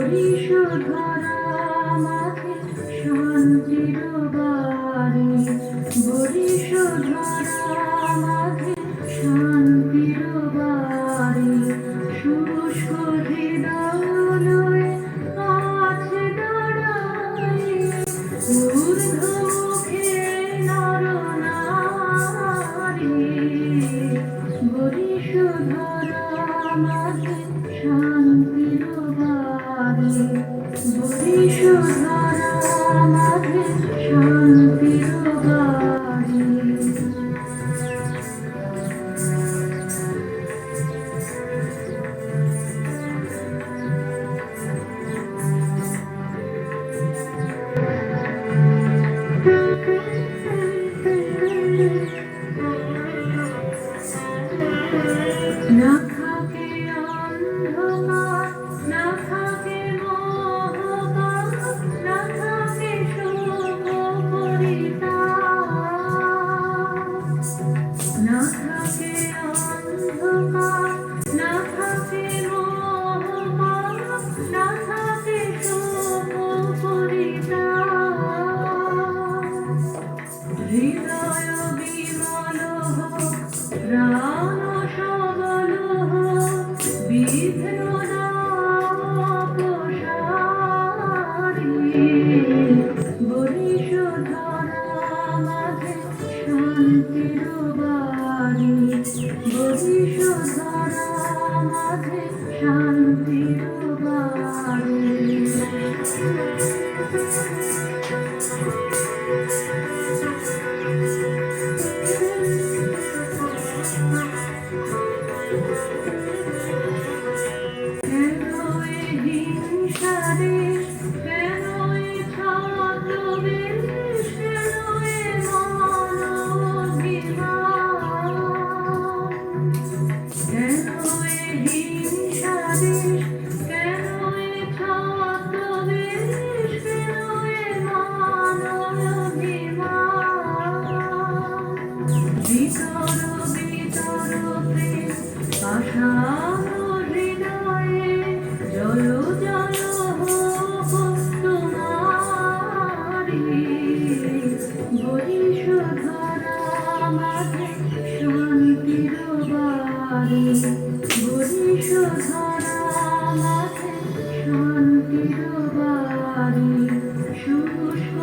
বরিশধরা মাঝে শান্তির বাড়ি, বরিশধরা মাঝে শান্তির বাড়ি, শুষ্ক হৃদয় আছে দাঁড়াই, ঊর্ধ্বমুখে নরনারী, বরিশধরা মাঝে শান্তির বাড়ি, বরিশধরা মাঝে শান্তির বাড়ি। না থাকে অন্ধকার, না থাকে মোহকার, না থাকে শোক পরিতাপ, না থাকে অন্ধকার, না থাকে মোহকার, না থাকে শোক পরিতাপ। হৃদয় বিমল হোক, প্রাণ সবল হোক, বিঘ্ন না প্রসারী, বরিশধরা মাঝে শান্তির বাড়ি, বরিশধরা মাঝে শান্তির বাড়ি। কেন এ হিংসাদেশ, কেন এ ছদ্মবেশ, কেন এ মানবাভিমান, কেন এ হিংসাদেশ, কেন এ ছদ্মবেশ, কেন এ মানবাভিমান। ভিতর ভিতর প্রেম পাষাণ হৃদয়ে, জল জল হোক তোমারি, বরিশধরা মাঝে শান্তির বাড়ি, বরিশধরা মাঝে শান্তির বাড়ি, শুষ্ক